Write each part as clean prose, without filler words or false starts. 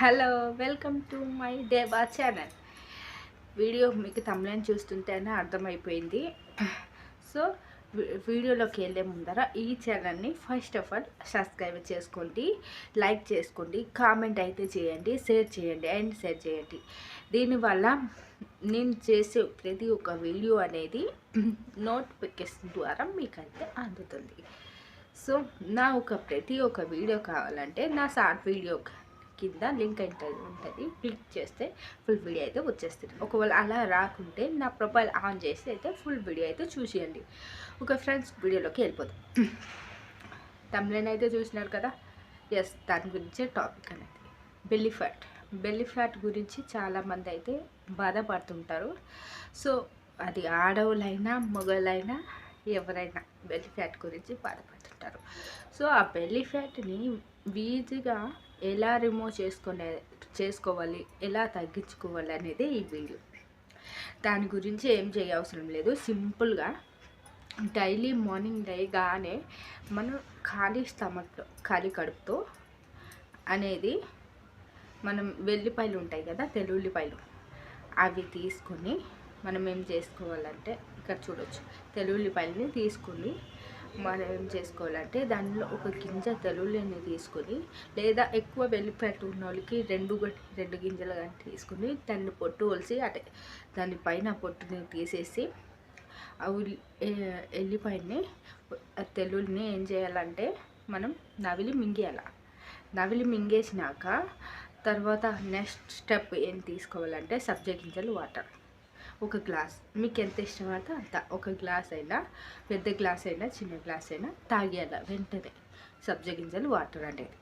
Hello, welcome to my దేవా channel. Video మీకు తమిళని చూస్తుంటేనే అర్థమైపోయింది. సో వీడియోలోకి వెళ్ళే ముందర ఈ ఛానల్ని ఫస్ట్ ఆఫ్ ఆల్ సబ్స్క్రైబ్ చేసుకోండి, లైక్ చేసుకోండి, కామెంట్ అయితే చేయండి, షేర్ చేయండి. దీనివల్ల నేను చేసే ప్రతి ఒక్క వీడియో అనేది నోటిఫికేషన్ ద్వారా మీకైతే అందుతుంది. సో ప్రతి ఒక్క వీడియో కావాలంటే నా షార్ట్ వీడియో కింద లింక్ అయితే ఉంటుంది, క్లిక్ చేస్తే ఫుల్ వీడియో అయితే వచ్చేస్తుంది. ఒకవేళ అలా రాకుంటే నా ప్రొఫైల్ ఆన్ చేసి అయితే ఫుల్ వీడియో అయితే చూసేయండి. ఒక ఫ్రెండ్స్, వీడియోలోకి వెళ్ళిపోతాం. తమిళన్ అయితే చూసినారు కదా. ఎస్, దాని గురించే టాపిక్ అనేది బెల్లీ ఫ్యాట్ గురించి చాలామంది అయితే బాధపడుతుంటారు. సో అది ఆడవాళ్ళైనా మగవాళ్ళైనా ఎవరైనా బెల్లీ ఫ్యాట్ గురించి బాధపడుతుంటారు. సో ఆ బెల్లీ ఫ్యాట్ని ఈజీగా ఎలా రిమూవ్ చేసుకోవాలి, ఎలా తగ్గించుకోవాలి అనేది ఈ వీడియో. దాని గురించి ఏం చేయవసరం లేదు. సింపుల్గా డైలీ మార్నింగ్ లేగానే మనం ఖాళీ స్టమక్లో, ఖాళీ కడుపుతో అనేది మనం వెల్లిపాయలు ఉంటాయి కదా, తెల్లుల్లిపాయలు, అవి తీసుకొని మనం ఏం చేసుకోవాలంటే ఇక్కడ చూడొచ్చు. తెల్లుల్లిపాయలని తీసుకొని మనం ఏం చేసుకోవాలంటే దానిలో ఒక గింజ తెల్లుల్లిని తీసుకొని, లేదా ఎక్కువ వెల్లిపాయలు ఉన్న వాళ్ళకి రెండు గింజలు కానీ తీసుకొని దాన్ని పొట్టు ఒలిసి దానిపైన పొట్టుని తీసేసి ఎల్లిపాయని తెల్లుల్లిని ఏం చేయాలంటే మనం నవిలి మింగేసినాక తర్వాత నెక్స్ట్ స్టెప్ ఏం తీసుకోవాలంటే సబ్జా గింజలు వాటర్ ఒక గ్లాస్, మీకు ఎంత ఇష్టమైతే అంత, ఒక గ్లాస్ అయినా, పెద్ద గ్లాస్ అయినా, చిన్న గ్లాస్ అయినా తాగేయాల వెంటనే సబ్జా గింజలు వాటర్ అనేది.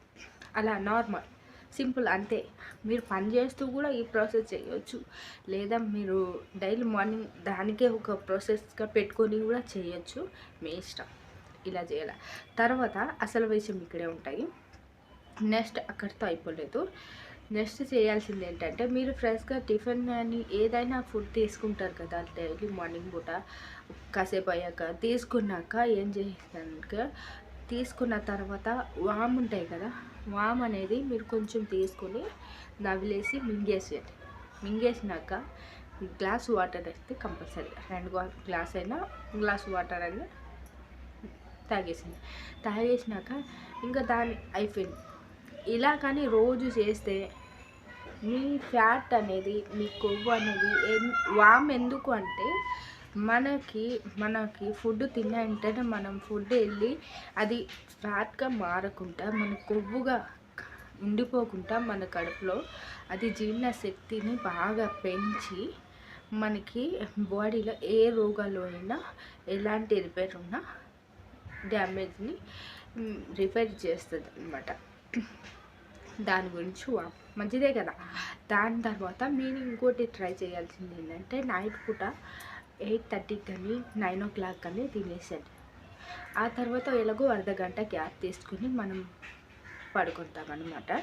అలా నార్మల్ సింపుల్ అంతే. మీరు పని చేస్తూ కూడా ఈ ప్రాసెస్ చేయొచ్చు, లేదా మీరు డైలీ మార్నింగ్ దానికే ఒక ప్రాసెస్గా పెట్టుకొని కూడా చేయొచ్చు, మీ ఇష్టం. ఇలా చేయాలి. తర్వాత అసలు విషయం ఇక్కడే ఉంటాయి. నెక్స్ట్ అక్కడితో అయిపోలేదు. నెక్స్ట్ చేయాల్సింది ఏంటంటే, మీరు ఫ్రెష్గా టిఫిన్ అని ఏదైనా ఫుడ్ తీసుకుంటారు కదా డైలీ మార్నింగ్ పూట, కాసేపు అయ్యాక తీసుకున్నాక ఏం చేయాక, తీసుకున్న తర్వాత వామ్ ఉంటాయి కదా, వామ్ అనేది మీరు కొంచెం తీసుకొని నవిలేసి మింగేసినాక గ్లాస్ వాటర్ అయితే కంపల్సరీ, 2 గ్లాస్ అయినా గ్లాస్ వాటర్ అయినా తాగేసినాక ఇంకా దాని అయిపోయింది. ఇలా కానీ రోజు చేస్తే మీ ఫ్యాట్ అనేది, మీ కొవ్వు అనేది వామ్ ఎందుకు అంటే, మనకి ఫుడ్ తిన్న వెంటనే మనం ఫుడ్ వెళ్ళి అది ఫ్యాట్గా మారకుండా, మన కొవ్వుగా ఉండిపోకుండా మన కడుపులో అది జీర్ణ శక్తిని బాగా పెంచి మనకి బాడీలో ఏ రోగాలు అయినా, ఎలాంటి రిపేర్ ఉన్నా డ్యామేజ్ని రిపేర్ చేస్తుంది అన్నమాట. దాని గురించి మంచిదే కదా. దాని తర్వాత మీరు ఇంకోటి ట్రై చేయాల్సింది ఏంటంటే, నైట్ పూట 8:30 కానీ 9 o'clock కానీ తినేసేయండి. ఆ తర్వాత ఎలాగో అర్ధగంట గ్యాప్ తీసుకుని మనం పడుకుంటాం అన్నమాట.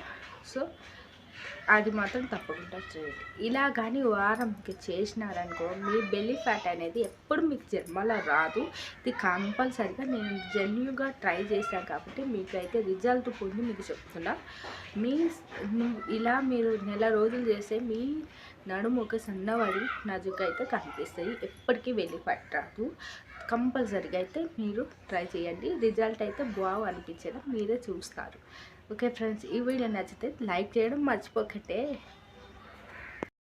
సో అది మాత్రం తప్పకుండా చేయండి. ఇలా కానీ వారంకి చేసినారనుకో, మీ బెల్లీ ఫ్యాట్ అనేది ఎప్పుడు మీకు జన్మలో రాదు. ఇది కంపల్సరిగా నేను జెన్యూన్గా ట్రై చేశాను కాబట్టి మీకైతే రిజల్ట్ పొంది మీకు చెప్తున్నా. ఇలా మీరు నెల రోజులు చేస్తే మీ నడుము ఒక సన్నవాడి నజుక అయితే కనిపిస్తాయి. ఎప్పటికీ బెల్లీ ఫ్యాట్ రాదు. కంపల్సరిగా అయితే మీరు ట్రై చేయండి. రిజల్ట్ అయితే బాగా అనిపించేలా మీరే చూస్తారు. ఓకే ఫ్రెండ్స్, ఈ వీడియో నచ్చితే లైక్ చేయడం మర్చిపోకండి.